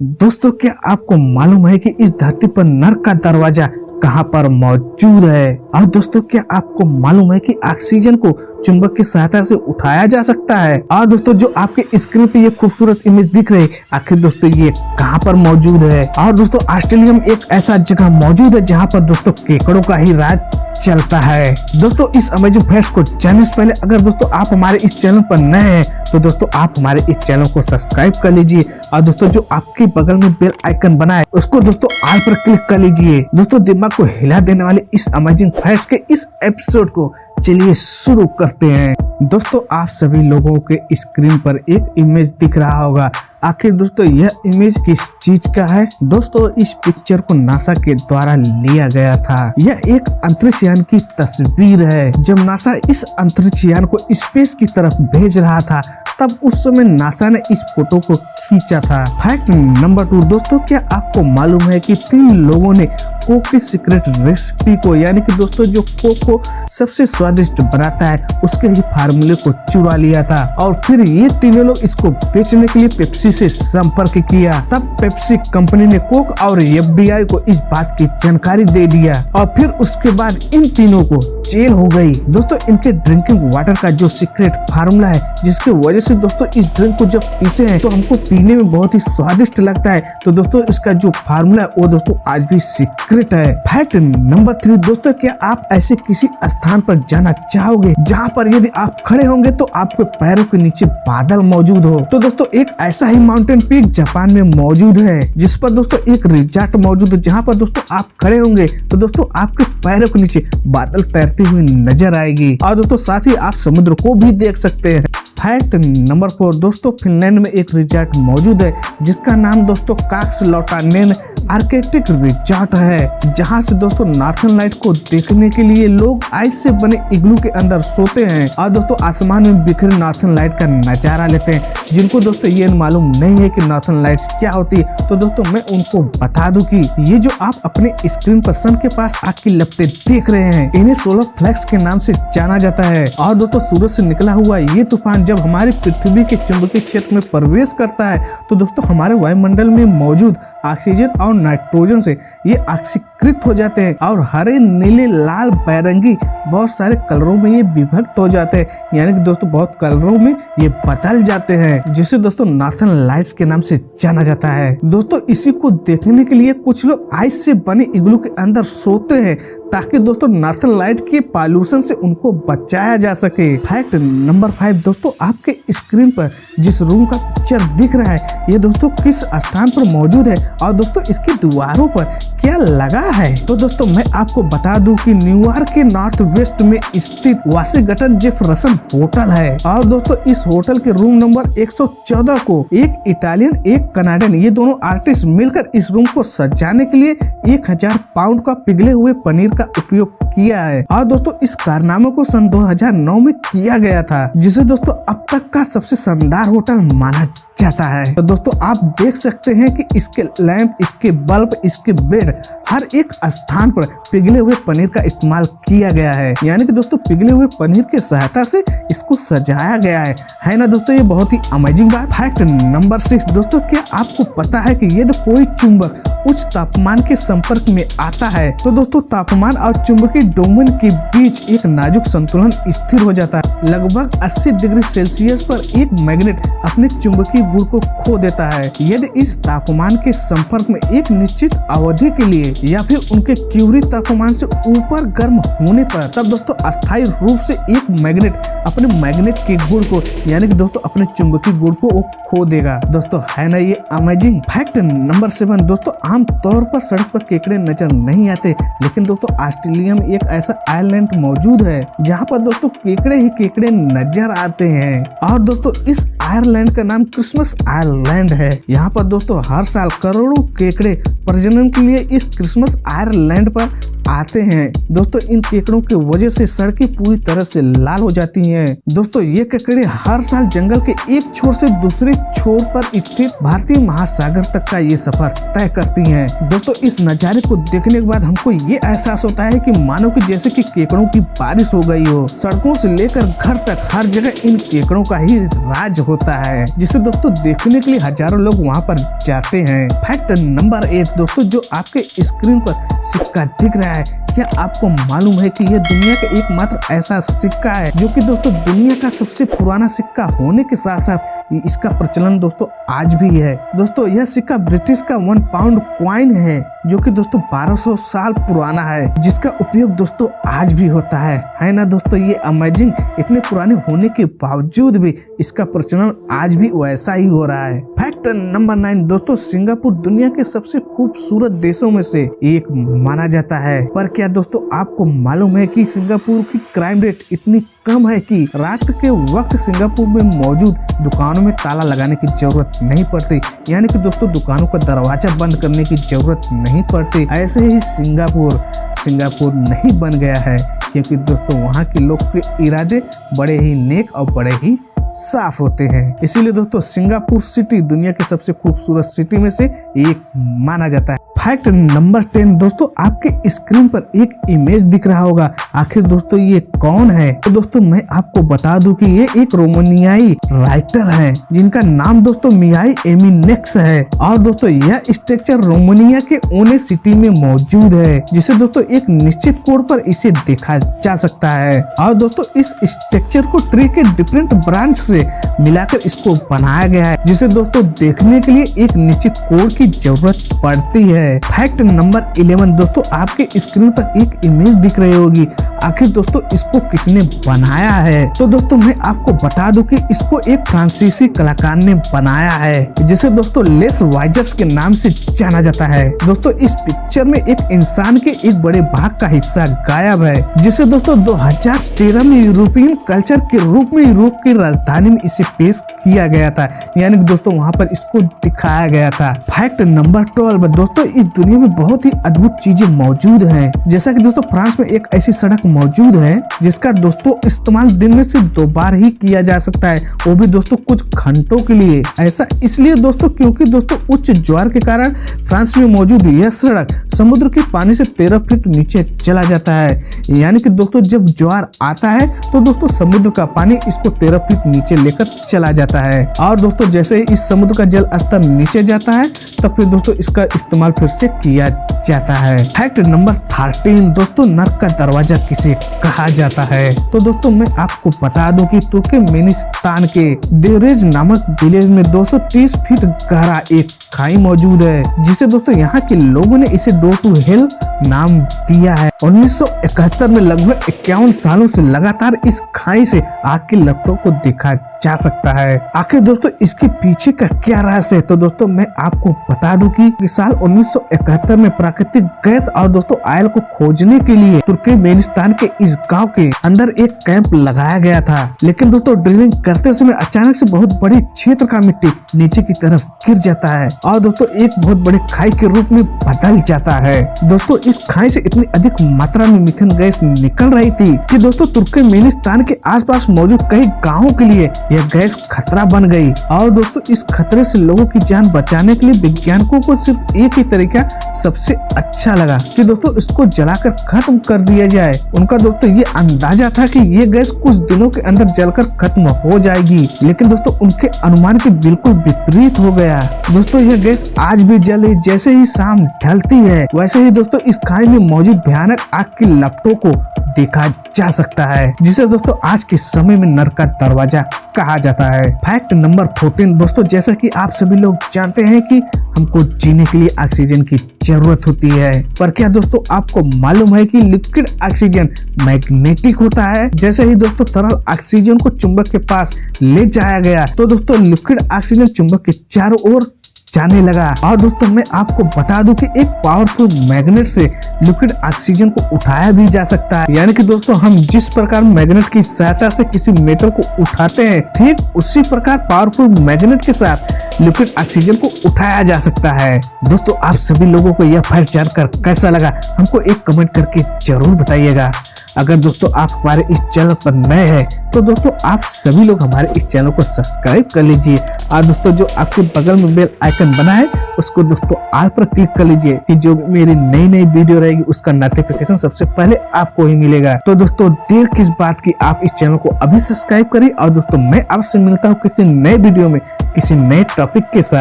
दोस्तों, क्या आपको मालूम है कि इस धरती पर नर्क का दरवाजा कहाँ पर मौजूद है? और दोस्तों, क्या आपको मालूम है कि ऑक्सीजन को चुंबक की सहायता से उठाया जा सकता है? और दोस्तों, जो आपके स्क्रीन पे ये खूबसूरत इमेज दिख रही है, आखिर दोस्तों ये कहाँ पर मौजूद है? और दोस्तों, ऑस्ट्रेलिया में एक ऐसा जगह मौजूद है जहाँ पर दोस्तों केकड़ों का ही राज चलता है। दोस्तों, इस अमेजिंग फैक्ट्स को जानने से पहले अगर दोस्तों आप हमारे इस चैनल पर नए हैं तो दोस्तों आप हमारे इस चैनल को सब्सक्राइब कर लीजिए और दोस्तों जो आपके बगल में बेल आइकन बना है उसको दोस्तों ऑल पर क्लिक कर लीजिए। दोस्तों, दिमाग को हिला देने वाले इस अमेजिंग फैक्ट्स के इस एपिसोड को चलिए शुरू करते हैं। दोस्तों, आप सभी लोगों के स्क्रीन पर एक इमेज दिख रहा होगा। आखिर दोस्तों यह इमेज किस चीज का है? दोस्तों, इस पिक्चर को नासा के द्वारा लिया गया था। यह एक अंतरिक्ष यान की तस्वीर है। जब नासा इस अंतरिक्ष यान को स्पेस की तरफ भेज रहा था तब उस समय नासा ने इस फोटो को खींचा था। फैक्ट नंबर 2 दोस्तों, क्या आपको मालूम है कि 3 लोगों ने कोक की सीक्रेट रेसिपी को, यानी कि दोस्तों जो कोक को सबसे स्वादिष्ट बनाता है उसके ही फार्मूले को चुरा लिया था और फिर ये तीनों लोग इसको बेचने के लिए पेप्सी से संपर्क किया। तब पेप्सी कंपनी ने कोक और FBI को इस बात की जानकारी दे दिया और फिर उसके बाद इन तीनों को जेल हो गई। दोस्तों, इनके ड्रिंकिंग वाटर का जो सीक्रेट फार्मूला है, जिसकी वजह से दोस्तों इस ड्रिंक को जब पीते हैं तो हमको पीने में बहुत ही स्वादिष्ट लगता है, तो दोस्तों इसका जो फार्मूला है वो दोस्तों आज भी सीक्रेट है। फैक्ट नंबर 3 दोस्तों, क्या आप ऐसे किसी स्थान पर जाना चाहोगे जहाँ पर यदि आप खड़े होंगे तो आपके पैरों के नीचे बादल मौजूद हो? तो दोस्तों एक ऐसा ही माउंटेन पीक जापान में मौजूद है जिस पर दोस्तों एक रिजॉर्ट मौजूद है जहाँ पर दोस्तों आप खड़े होंगे तो दोस्तों आपके पैरों के नीचे बादल तैरती हुई नजर आएगी और दोस्तों साथ ही आप समुद्र को भी देख सकते हैं। फैक्ट नंबर 4 दोस्तों, फिनलैंड में एक रिजॉर्ट मौजूद है जिसका नाम दोस्तों काक्सलॉटानेन आर्कटिक रिजॉर्ट है, जहां से दोस्तों नॉर्थर्न लाइट को देखने के लिए लोग आइस से बने इग्लू के अंदर सोते हैं और दोस्तों आसमान में बिखरे नॉर्थर्न लाइट का नजारा लेते हैं। जिनको दोस्तों ये मालूम नहीं है कि नॉर्थर्न लाइट्स क्या होती है तो दोस्तों मैं उनको बता दूं कि ये जो आप अपने स्क्रीन पर सन के पास आग की लपटें देख रहे हैं, इन्हें सोलर फ्लैक्स के नाम से जाना जाता है। और दोस्तों सूरज से निकला हुआ ये तूफान जब हमारी पृथ्वी के चुंबकीय क्षेत्र में प्रवेश करता है तो दोस्तों हमारे वायुमंडल में मौजूद ऑक्सीजन और नाइट्रोजन से ये ऑक्सीकृत हो जाते हैं और हरे, नीले, लाल, बैरंगी बहुत सारे कलरों में ये विभक्त हो जाते हैं, यानी कि दोस्तों बहुत कलरों में ये बदल जाते हैं, जिसे दोस्तों नॉर्थर्न लाइट्स के नाम से जाना जाता है। दोस्तों इसी को देखने के लिए कुछ लोग आइस से बने इग्लू के अंदर सोते हैं ताकि दोस्तों नॉर्थर्न लाइट के पॉल्यूशन से उनको बचाया जा सके। फैक्ट नंबर 5 दोस्तों, आपके स्क्रीन पर जिस रूम का पिक्चर दिख रहा है ये दोस्तों किस स्थान पर मौजूद है और दोस्तों इसकी दीवारों पर क्या लगा है? तो दोस्तों मैं आपको बता दूं कि न्यूयॉर्क के नॉर्थ वेस्ट में स्थित वाशिंगटन जेफरसन होटल है और दोस्तों इस होटल के रूम नंबर 114 को एक इटालियन एक कनाडियन ये दोनों आर्टिस्ट मिलकर इस रूम को सजाने के लिए 1000 पाउंड का पिघले हुए पनीर का उपयोग किया है और दोस्तों इस कारनामे को सन 2009 में किया गया था, जिसे दोस्तों अब तक का सबसे शानदार होटल माना जाता है। तो दोस्तों आप देख सकते हैं कि इसके लैंप, इसके बल्ब, इसके बेड, हर एक स्थान पर पिघले हुए पनीर का इस्तेमाल किया गया है, यानी कि दोस्तों पिघले हुए पनीर की सहायता से इसको सजाया गया है ना दोस्तों? ये बहुत ही अमेजिंग बात। फैक्ट नंबर 6 दोस्तों, क्या आपको पता है कि यदि कोई चुंबक उच्च तापमान के संपर्क में आता है तो दोस्तों तापमान और चुंबकीय डोमेन के बीच एक नाजुक संतुलन स्थिर हो जाता है। लगभग 80 डिग्री सेल्सियस पर एक मैग्नेट अपने चुंबकीय गुण को खो देता है। यदि इस तापमान के संपर्क में एक निश्चित अवधि के लिए या फिर उनके क्यूरी तापमान से ऊपर गर्म होने पर तब दोस्तों अस्थायी रूप से एक मैग्नेट अपने मैग्नेट के गुण को, यानी कि दोस्तों अपने चुंबकीय गुण को वो खो देगा। दोस्तों है ना ये अमेजिंग? फैक्ट नंबर 7 दोस्तों, आम तौर पर सड़क पर केकड़े नजर नहीं आते, लेकिन दोस्तों ऑस्ट्रेलिया में एक ऐसा आइलैंड मौजूद है जहाँ पर दोस्तों केकड़े ही केकड़े नजर आते हैं और दोस्तों इस आयरलैंड का नाम क्रिसमस आयरलैंड है। यहाँ पर दोस्तों हर साल करोड़ों केकड़े प्रजनन के लिए इस क्रिसमस आयरलैंड पर आते हैं। दोस्तों इन केकड़ों की वजह से सड़कें पूरी तरह से लाल हो जाती हैं। दोस्तों ये केकड़े हर साल जंगल के एक छोर से दूसरे छोर पर स्थित भारतीय महासागर तक का ये सफर तय करती हैं। दोस्तों इस नजारे को देखने के बाद हमको ये एहसास होता है कि मानो कि जैसे कि केकड़ों की बारिश हो गई हो। सड़कों से लेकर घर तक हर जगह इन केकड़ों का ही राज होता है, जिसे दोस्तों देखने के लिए हजारों लोग वहाँ पर जाते हैं। फैक्ट नंबर 8 दोस्तों, जो आपके स्क्रीन पर सिक्का दिख रहा है, क्या आपको मालूम है कि यह दुनिया का एकमात्र ऐसा सिक्का है जो कि दोस्तों दुनिया का सबसे पुराना सिक्का होने के साथ साथ इसका प्रचलन दोस्तों आज भी है। दोस्तों यह सिक्का ब्रिटिश का 1 पाउंड कॉइन है, जो कि दोस्तों 1200 साल पुराना है, जिसका उपयोग दोस्तों आज भी होता है ना दोस्तों। ये अमेजिंग, इतने पुराने होने के बावजूद भी इसका प्रचलन आज भी वैसा ही हो रहा है। फैक्ट नंबर 9 दोस्तों, सिंगापुर दुनिया के सबसे खूबसूरत देशों में से एक माना जाता है। पर क्या दोस्तों आपको मालूम है कि सिंगापुर की क्राइम रेट इतनी कम है कि रात के वक्त सिंगापुर में मौजूद दुकानों में ताला लगाने की जरूरत नहीं पड़ती, यानी कि दोस्तों दुकानों का दरवाजा बंद करने की जरूरत नहीं पड़ती। ऐसे ही सिंगापुर नहीं बन गया है, क्योंकि दोस्तों वहाँ के लोग के इरादे बड़े ही नेक और बड़े ही साफ होते हैं। इसीलिए दोस्तों सिंगापुर सिटी दुनिया के सबसे खूबसूरत सिटी में से एक माना जाता है। फैक्ट नंबर 10 दोस्तों, आपके स्क्रीन पर एक इमेज दिख रहा होगा। आखिर दोस्तों ये कौन है? तो दोस्तों मैं आपको बता दूं कि ये एक रोमानियाई राइटर है, जिनका नाम दोस्तों मिहाई एमिनेक्स है। और दोस्तों यह स्ट्रक्चर रोमानिया के ओने सिटी में मौजूद है, जिसे दोस्तों एक निश्चित कोड पर इसे देखा जा सकता है। और दोस्तों इस स्ट्रक्चर को ट्री के डिफरेंट ब्रांच से मिलाकर इसको बनाया गया है, जिसे दोस्तों देखने के लिए एक निश्चित कोड की जरूरत पड़ती है। फैक्ट नंबर 11 दोस्तों, आपके स्क्रीन पर एक इमेज दिख रही होगी। आखिर दोस्तों इसको किसने बनाया है? तो दोस्तों मैं आपको बता दूं कि इसको एक फ्रांसीसी कलाकार ने बनाया है, जिसे दोस्तों लेस वाइजर्स के नाम से जाना जाता है। दोस्तों इस पिक्चर में एक इंसान के एक बड़े भाग का हिस्सा गायब है, जिसे दोस्तों 2013 में यूरोपियन कल्चर के रूप में यूरोप की राजधानी में इसे पेश किया गया था, यानी कि दोस्तों वहाँ पर इसको दिखाया गया था। फैक्ट नंबर 12 दोस्तों, इस दुनिया में बहुत ही अद्भुत चीजें मौजूद हैं। जैसा कि दोस्तों फ्रांस में एक ऐसी सड़क मौजूद है जिसका दोस्तों इस्तेमाल दिन में सिर्फ 2 बार ही किया जा सकता है, वो भी दोस्तों कुछ घंटों के लिए। ऐसा इसलिए दोस्तों क्योंकि दोस्तों उच्च ज्वार के कारण फ्रांस में मौजूद यह सड़क समुद्र के पानी से 13 फीट नीचे चला जाता है, यानी कि दोस्तों जब ज्वार आता है तो दोस्तों समुद्र का पानी इसको 13 फीट नीचे लेकर चला जाता है। और दोस्तों जैसे ही इस समुद्र का जल स्तर नीचे जाता है तब फिर दोस्तों इसका इस्तेमाल फिर से किया जाता है। फैक्ट नंबर 13 दोस्तों, नर्क का दरवाजा किसे कहा जाता है? तो दोस्तों मैं आपको बता दूं कि तुर्कमेनिस्तान के देरेज नामक विलेज में 230 फीट गहरा एक खाई मौजूद है, जिसे दोस्तों यहाँ के लोगों ने इसे डोर टू हेल नाम दिया है। 1971 में लगभग 51 सालों से लगातार इस खाई से आग की लपटों को देखा जा सकता है। आखिर दोस्तों इसके पीछे का क्या रहस्य है? तो दोस्तों मैं आपको बता दूं कि साल 1971 में प्राकृतिक गैस और दोस्तों ऑयल को खोजने के लिए तुर्कमेनिस्तान के इस गांव के अंदर एक कैंप लगाया गया था। लेकिन दोस्तों ड्रिलिंग करते समय अचानक से बहुत बड़े क्षेत्र का मिट्टी नीचे की तरफ गिर जाता है और दोस्तों एक बहुत बड़े खाई के रूप में बदल जाता है। दोस्तों इस खाई से इतनी अधिक मात्रा में मीथेन गैस निकल रही थी कि दोस्तों तुर्कमेनिस्तान के आसपास मौजूद कई गाँवों के लिए यह गैस खतरा बन गई। और दोस्तों इस खतरे से लोगों की जान बचाने के लिए वैज्ञानिकों को सिर्फ एक ही तरीका सबसे अच्छा लगा कि दोस्तों इसको जलाकर खत्म कर दिया जाए। उनका दोस्तों ये अंदाजा था कि ये गैस कुछ दिनों के अंदर जलकर खत्म हो जाएगी, लेकिन दोस्तों उनके अनुमान के बिल्कुल विपरीत हो गया। दोस्तों यह गैस आज भी जले, जैसे ही शाम ढलती है वैसे ही दोस्तों इस खाई में मौजूद भयानक आग की लपटों को देखा जा सकता है, जिसे दोस्तों आज के समय में नर्क का दरवाजा कहा जाता है। फैक्ट नंबर 14 दोस्तों, जैसा कि आप सभी लोग जानते हैं कि हमको जीने के लिए ऑक्सीजन की जरूरत होती है, पर क्या दोस्तों आपको मालूम है कि लिक्विड ऑक्सीजन मैग्नेटिक होता है? जैसे ही दोस्तों तरल ऑक्सीजन को चुंबक के पास ले जाया गया तो दोस्तों लिक्विड ऑक्सीजन चुंबक के चारों ओर जाने लगा। और दोस्तों मैं आपको बता दूं कि एक पावरफुल मैग्नेट से लिक्विड ऑक्सीजन को उठाया भी जा सकता है। यानी कि दोस्तों हम जिस प्रकार मैग्नेट की सहायता से किसी मेटल को उठाते हैं, ठीक उसी प्रकार पावरफुल मैग्नेट के साथ लिक्विड ऑक्सीजन को उठाया जा सकता है। दोस्तों आप सभी लोगों को यह फैक्ट जानकर कैसा लगा हमको एक कमेंट करके जरूर बताइएगा। अगर दोस्तों आप हमारे इस चैनल पर नए हैं तो दोस्तों आप सभी लोग हमारे इस चैनल को सब्सक्राइब कर लीजिए और दोस्तों जो आपके बगल में बेल आइकन बना है उसको दोस्तों ऑल पर क्लिक कर लीजिए कि जो मेरी नई नई वीडियो रहेगी उसका नोटिफिकेशन सबसे पहले आपको ही मिलेगा। तो दोस्तों देर किस बात की, आप इस चैनल को अभी सब्सक्राइब करिए। और दोस्तों मैं आपसे मिलता हूँ किसी नए वीडियो में किसी नए टॉपिक के साथ।